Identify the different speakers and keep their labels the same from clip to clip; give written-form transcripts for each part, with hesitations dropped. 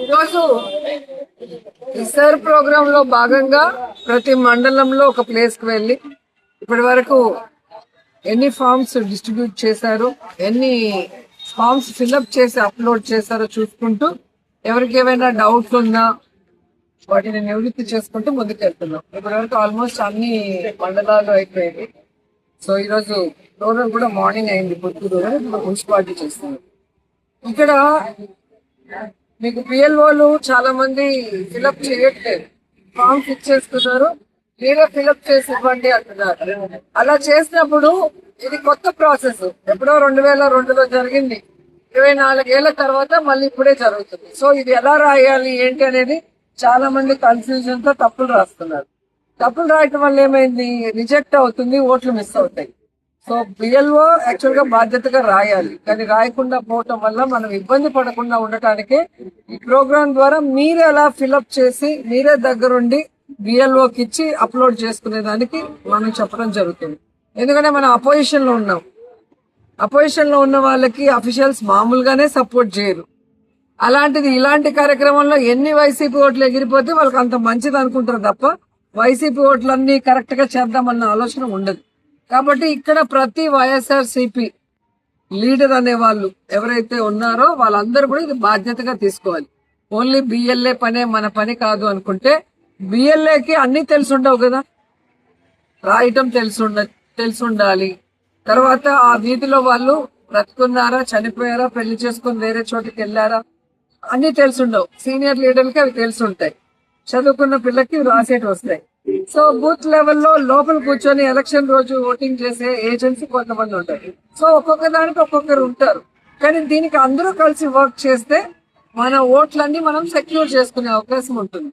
Speaker 1: ఈరోజు ఇసర్ ప్రోగ్రామ్ లో భాగంగా ప్రతి మండలంలో ఒక ప్లేస్ కి వెళ్ళి ఇప్పటి వరకు ఎన్ని ఫామ్స్ డిస్ట్రిబ్యూట్ చేశారు, ఎన్ని ఫామ్స్ ఫిల్అప్ చేసి అప్లోడ్ చేశారో చూసుకుంటూ ఎవరికి ఏమైనా డౌట్స్ ఉన్నా వాటిని నివృత్తి చేసుకుంటూ ముందుకు వెళ్తున్నాం. ఇప్పటి వరకు ఆల్మోస్ట్ అన్ని మండలాలు అయిపోయింది. సో ఈరోజు ప్రోగ్రామ్ కూడా మార్నింగ్ అయింది. పుత్తూరు మున్సిపాలిటీ చేస్తున్నారు. ఇక్కడ మీకు పిఎల్ఓలు చాలా మంది ఫిలప్ చేయట్లేదు, ఫామ్స్ ఇచ్చేస్తున్నారు, మీరే ఫిలప్ చేసి ఇవ్వండి అంటున్నారు. అలా చేసినప్పుడు ఇది కొత్త ప్రాసెస్, ఎప్పుడో 2002లో జరిగింది, 24 ఏళ్ల తర్వాత మళ్ళీ ఇప్పుడే జరుగుతుంది. సో ఇది ఎలా రాయాలి ఏంటి అనేది చాలా మంది కన్ఫ్యూజన్ తో తప్పులు రాస్తున్నారు. తప్పులు రాయటం వల్ల ఏమైంది, రిజెక్ట్ అవుతుంది, ఓట్లు మిస్ అవుతాయి. సో బిఎల్ఓ యాక్చువల్ గా బాధ్యతగా రాయాలి, కానీ రాయకుండా పోవటం వల్ల మనం ఇబ్బంది పడకుండా ఉండటానికి ఈ ప్రోగ్రామ్ ద్వారా మీరే అలా ఫిలప్ చేసి మీరే దగ్గరుండి బిఎల్ఓకి ఇచ్చి అప్లోడ్ చేసుకునే దానికి మనం చెప్పడం జరుగుతుంది. ఎందుకంటే మనం అపోజిషన్ లో ఉన్నాం. అపోజిషన్ లో ఉన్న వాళ్ళకి అఫీషియల్స్ మామూలుగానే సపోర్ట్ చేయరు. అలాంటిది ఇలాంటి కార్యక్రమంలో ఎన్ని వైసీపీ ఓట్లు ఎగిరిపోతే వాళ్ళకి అంత మంచిది అనుకుంటారు తప్ప వైసీపీ ఓట్లన్నీ కరెక్ట్ గా చేద్దామన్న ఆలోచన ఉండదు. కాబట్టి ఇక్కడ ప్రతి వైఎస్ఆర్సీపీ లీడర్ అనే వాళ్ళు ఎవరైతే ఉన్నారో వాళ్ళందరూ కూడా ఇది బాధ్యతగా తీసుకోవాలి. ఓన్లీ బిఎల్ఏ పనే మన పని కాదు అనుకుంటే బిఎల్ఏకి అన్ని తెలిసి ఉండవు కదా, రాయటం తెలిసి ఉండాలి. తర్వాత ఆ వీధిలో వాళ్ళు బ్రతుకున్నారా, చనిపోయారా, పెళ్లి చేసుకుని వేరే చోటికి వెళ్ళారా, అన్ని తెలిసి ఉండవు. సీనియర్ లీడర్లకి అవి తెలిసి ఉంటాయి, చదువుకున్న పిల్లకి రాసేటి వస్తాయి. సో బూత్ లెవెల్లో లోపల కూర్చొని ఎలక్షన్ రోజు ఓటింగ్ చేసే ఏజెంట్స్ కొంతమంది ఉంటారు. సో ఒక్కొక్క దానికి ఒక్కొక్కరు ఉంటారు. కానీ దీనికి అందరూ కలిసి వర్క్ చేస్తే మన ఓట్లన్నీ మనం సెక్యూర్ చేసుకునే అవకాశం ఉంటుంది.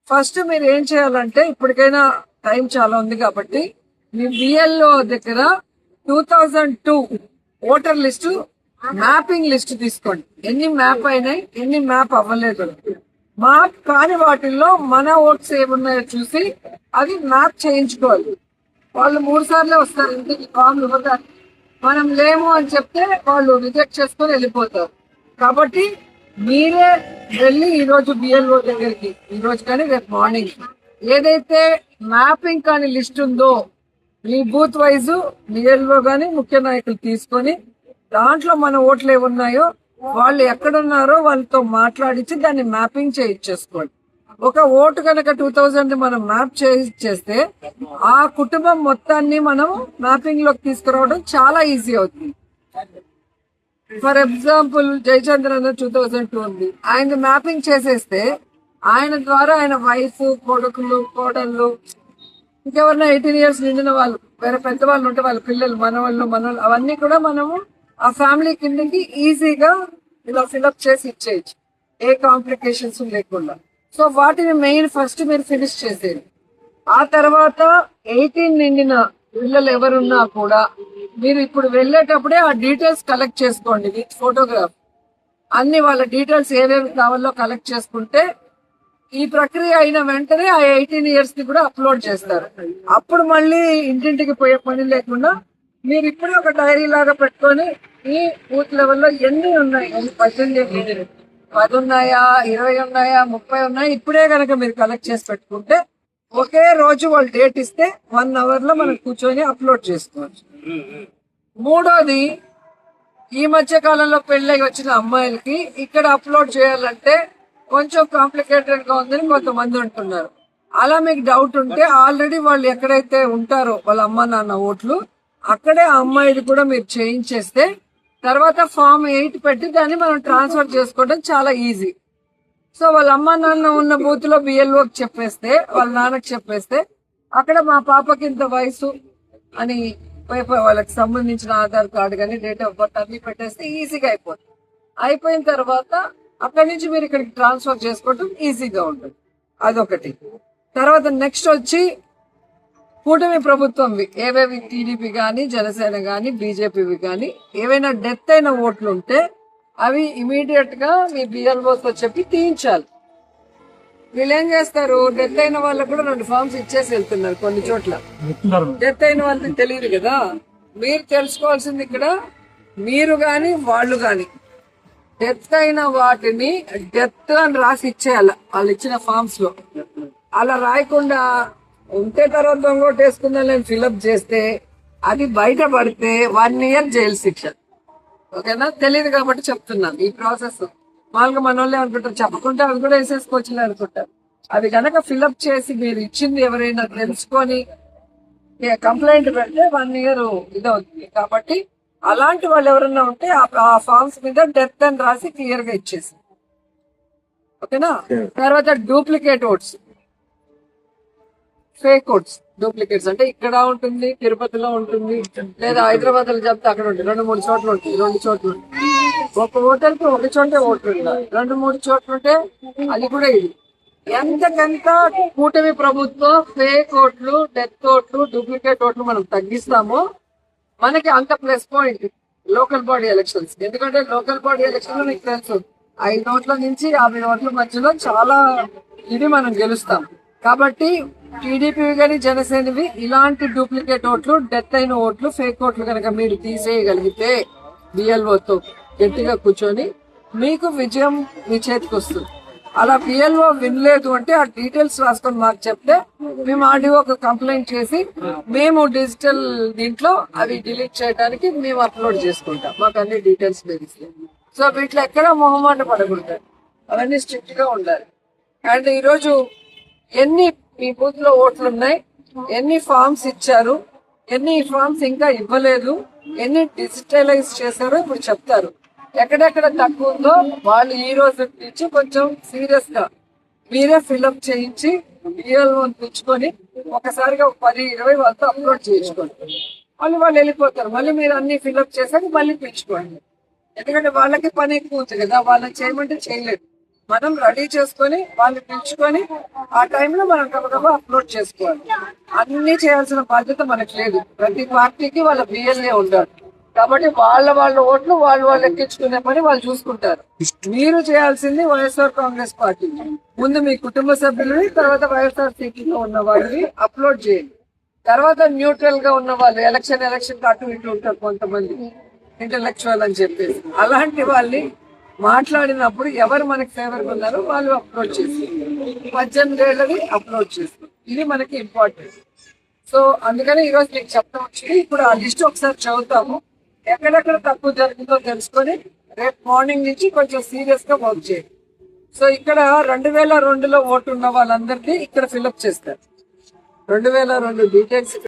Speaker 1: ఫస్ట్ మీరు ఏం చేయాలంటే, ఇప్పటికైనా టైం చాలా ఉంది కాబట్టి మీ బిఎల్ఓ దగ్గర 2002 ఓటర్ లిస్టు మ్యాపింగ్ లిస్ట్ తీసుకోండి. ఎన్ని మ్యాప్ అయినాయి, ఎన్ని మ్యాప్ అవ్వలేదు, మ్యాప్ కాని వాటిల్లో మన ఓట్స్ ఏమున్నాయో చూసి అది మ్యాప్ చేయించుకోవాలి. వాళ్ళు 3 సార్లే వస్తారు ఇంటికి ఫామ్ ఇవ్వగా. మనం లేము అని చెప్తే వాళ్ళు రిజెక్ట్ చేసుకొని వెళ్ళిపోతారు. కాబట్టి మీరే వెళ్ళి ఈరోజు బిఎల్ఓ దగ్గరికి, ఈ రోజు కానీ రేపు మార్నింగ్ ఏదైతే మ్యాపింగ్ కాని లిస్ట్ ఉందో మీ బూత్ వైజ్ బిఎల్ఓ గాని ముఖ్య నాయకులు తీసుకొని దాంట్లో మన ఓట్లు ఏమున్నాయో వాళ్ళు ఎక్కడున్నారో వాళ్ళతో మాట్లాడించి దాన్ని మ్యాపింగ్ చేయించేసుకోండి. ఒక ఓటు కనుక 2000 మనం మ్యాప్ చేస్తే ఆ కుటుంబం మొత్తాన్ని మనం మ్యాపింగ్ లోకి తీసుకురావడం చాలా ఈజీ అవుతుంది. ఫర్ ఎగ్జాంపుల్ జయచంద్రన్ 2002 ఉంది, ఆయన మ్యాపింగ్ చేసేస్తే ఆయన ద్వారా ఆయన వైఫ్, కొడుకులు, కోడళ్ళు, ఇంకెవరన్నా 18 years నిండిన వాళ్ళు, వేరే పెద్దవాళ్ళు ఉంటే వాళ్ళ పిల్లలు, మనవాళ్ళు అవన్నీ కూడా మనము ఆ ఫ్యామిలీ కిందకి ఈజీగా ఇలా ఫిల్అప్ చేసి ఇచ్చేయచ్చు, ఏ కాంప్లికేషన్స్ లేకుండా. సో వాటిని మెయిన్ ఫస్ట్ మీరు ఫినిష్ చేసేది. ఆ తర్వాత 18 నిండిన పిల్లలు ఎవరున్నా కూడా మీరు ఇప్పుడు వెళ్ళేటప్పుడే ఆ డీటెయిల్స్ కలెక్ట్ చేసుకోండి విత్ ఫోటోగ్రాఫ్. అన్ని వాళ్ళ డీటెయిల్స్ ఏవేవి కావాలో కలెక్ట్ చేసుకుంటే ఈ ప్రక్రియ అయిన వెంటనే ఆ 18 years ని కూడా అప్లోడ్ చేస్తారు. అప్పుడు మళ్ళీ ఇంటింటికి పోయే పని లేకుండా మీరు ఇప్పుడే ఒక డైరీ లాగా పెట్టుకొని ఈ బూత్ లెవెల్లో ఎన్ని ఉన్నాయి, 18, 10 ఉన్నాయా, 20 ఉన్నాయా, 30 ఉన్నాయా, ఇప్పుడే కనుక మీరు కలెక్ట్ చేసి పెట్టుకుంటే ఒకే రోజు వాళ్ళు డేట్ ఇస్తే 1 hour లో మనం కూర్చొని అప్లోడ్ చేసుకోవచ్చు. మూడోది, ఈ మధ్య కాలంలో పెళ్ళై వచ్చిన అమ్మాయిలకి ఇక్కడ అప్లోడ్ చేయాలంటే కొంచెం కాంప్లికేటెడ్ గా ఉందని కొంతమంది అంటున్నారు. అలా మీకు డౌట్ ఉంటే ఆల్రెడీ వాళ్ళు ఎక్కడైతే ఉంటారో వాళ్ళ అమ్మ నాన్న ఓట్లు అక్కడే ఆ అమ్మాయిది కూడా మీరు చేయించేస్తే తర్వాత Form 8 పెట్టి దాన్ని మనం ట్రాన్స్ఫర్ చేసుకోవడం చాలా ఈజీ. సో వాళ్ళ అమ్మ నాన్న ఉన్న బూత్ లో బిఎల్ఓకి చెప్పేస్తే, వాళ్ళ నాన్నకి చెప్పేస్తే అక్కడ మా పాపకి ఇంత వయసు అని వాళ్ళకి సంబంధించిన ఆధార్ కార్డు కానీ డేట్ ఆఫ్ బర్త్ అన్ని పెట్టేస్తే ఈజీగా అయిపోతుంది. అయిపోయిన తర్వాత అక్కడి నుంచి మీరు ఇక్కడికి ట్రాన్స్ఫర్ చేసుకోవడం ఈజీగా ఉంటుంది. అదొకటి. తర్వాత నెక్స్ట్ వచ్చి కూటమి ప్రభుత్వంవి ఏవేవి టీడీపీ గాని, జనసేన గాని, బీజేపీవి గాని ఏవైనా డెత్ అయిన ఓట్లు ఉంటే అవి ఇమీడియట్ గా మీ బిఎల్ఓతో చెప్పి తీయించాలి. వీళ్ళు ఏం చేస్తారు, డెత్ అయిన వాళ్ళకు కూడా 2 ఫామ్స్ ఇచ్చేసి వెళ్తున్నారు కొన్ని చోట్ల. డెత్ అయిన వాళ్ళకి తెలియదు కదా. మీరు తెలుసుకోవాల్సింది ఇక్కడ మీరు గాని వాళ్ళు గాని డెత్ అయిన వాటిని డెత్ అని రాసి ఇచ్చేయాల వాళ్ళు ఇచ్చిన ఫామ్స్ లో. అలా రాయకుండా ఉంటే తర్వాత దొంగోటేసుకుందని నేను ఫిల్అప్ చేస్తే అది బయటపడితే 1 year జైలు శిక్ష. ఓకేనా? తెలియదు కాబట్టి చెప్తున్నాను ఈ ప్రాసెస్. మామూలుగా మన వాళ్ళే అనుకుంటారు, చెప్పకుంటే అవి కూడా వేసేసుకోవచ్చు అనుకుంటారు. అది కనుక ఫిల్అప్ చేసి మీరు ఇచ్చింది ఎవరైనా తెలుసుకొని కంప్లైంట్ పెడితే 1 year ఇదవుతుంది. కాబట్టి అలాంటి వాళ్ళు ఎవరైనా ఉంటే ఆ ఫార్మ్స్ మీద డెత్ అని రాసి క్లియర్ గా ఇచ్చేసి. ఓకేనా? తర్వాత duplicate votes, fake votes. Duplicates అంటే ఇక్కడ ఉంటుంది, తిరుపతిలో ఉంటుంది, లేదా హైదరాబాద్ లో చెప్తే అక్కడ ఉంటుంది. 2-3 చోట్ల ఉంటుంది, 2 చోట్ల ఉంటుంది. ఒక ఓటర్కి ఒక చోటే ఓట్లు ఉండాలి, 2-3 చోట్ల ఉంటే అది కూడా ఇది. ఎంతకంత కూటమి ప్రభుత్వం ఫేక్ ఓట్లు, డెత్ ఓట్లు, డూప్లికేట్ ఓట్లు మనం తగ్గిస్తామో మనకి అంత plus point local body elections. ఎందుకంటే లోకల్ బాడీ ఎలక్షన్ లో మీకు తెలుసు 5 ఓట్ల నుంచి 50 ఓట్ల మధ్యలో చాలా ఇది మనం గెలుస్తాం. కాబట్టి టీడీపీ కానీ జనసేనవి ఇలాంటి డూప్లికేట్ ఓట్లు, డెత్ అయిన ఓట్లు, ఫేక్ ఓట్లు కనుక మీరు తీసేయగలిగితే బిఎల్ఓతో గట్టిగా కూర్చొని మీకు విజయం మీ చేతికి వస్తుంది. అలా బిఎల్ఓ వినలేదు అంటే ఆ డీటెయిల్స్ రాసుకొని మాకు చెప్తే మేము ఆర్డీఓకి కంప్లైంట్ చేసి మేము డిజిటల్ దీంట్లో అవి డిలీట్ చేయడానికి మేము అప్లోడ్ చేసుకుంటాం. మాకు అన్ని డీటెయిల్స్ తెలిస్తే. సో వీటిలో ఎక్కడ మొహమాట పడకూడదు, అవన్నీ స్ట్రిక్ట్ గా ఉండాలి. అండ్ ఈరోజు ఎన్ని మీ బూత్ లో ఓట్లు ఉన్నాయి, ఎన్ని ఫామ్స్ ఇచ్చారు, ఎన్ని ఫామ్స్ ఇంకా ఇవ్వలేదు, ఎన్ని డిజిటలైజ్ చేశారో ఇప్పుడు చెప్తారు. ఎక్కడెక్కడ తక్కువ ఉందో వాళ్ళు ఈ రోజు నుంచి కొంచెం సీరియస్ గా మీరే ఫిల్అప్ చేయించి బిఎల్ఓ తెచ్చుకొని ఒకసారిగా 10-20 వాళ్ళతో అప్లోడ్ చేయించుకోండి. మళ్ళీ వాళ్ళు వెళ్ళిపోతారు. మళ్ళీ మీరు అన్ని ఫిల్అప్ చేశాక మళ్ళీ పిలుచుకోండి. ఎందుకంటే వాళ్ళకి పని ఎక్కువ ఉంది కదా, వాళ్ళని చేయమంటే చేయలేదు. మనం రెడీ చేసుకొని వాళ్ళు పిలుచుకొని ఆ టైంలో మనం గబగబా అప్లోడ్ చేసుకోవాలి. అన్ని చేయాల్సిన బాధ్యత మనకు లేదు. ప్రతి పార్టీకి వాళ్ళ బిఎల్ఏ ఉండాలి. కాబట్టి వాళ్ళ ఓట్లు వాళ్ళు ఎక్కించుకునే పని వాళ్ళు చూసుకుంటారు. మీరు చేయాల్సింది వైఎస్ఆర్ కాంగ్రెస్ పార్టీ ముందు మీ కుటుంబ సభ్యులని, తర్వాత వైఎస్ఆర్ సిటీలో ఉన్న వాళ్ళని అప్లోడ్ చేయండి. తర్వాత న్యూట్రల్ గా ఉన్న వాళ్ళు ఎలక్షన్ అటు ఇటు ఉంటారు కొంతమంది ఇంటలెక్చువల్ అని చెప్పేసి, అలాంటి వాళ్ళని మాట్లాడినప్పుడు ఎవరు మనకి ఫేవర్ ఉన్నారో వాళ్ళు అప్లోడ్ చేసి 18 ఏళ్ళని అప్లోడ్ చేస్తారు. ఇది మనకి ఇంపార్టెంట్. సో అందుకని ఈరోజు మీకు చెప్తా వచ్చింది. ఇప్పుడు ఆ లిస్ట్ ఒకసారి చదువుతాము. ఎక్కడెక్కడ తక్కువ జరుగుతుందో తెలుసుకొని రేపు మార్నింగ్ నుంచి కొంచెం సీరియస్ గా వర్క్ చేయండి. సో ఇక్కడ 2002లో ఓటు ఉన్న వాళ్ళందరినీ ఇక్కడ ఫిల్అప్ చేస్తారు. 2002 డీటెయిల్స్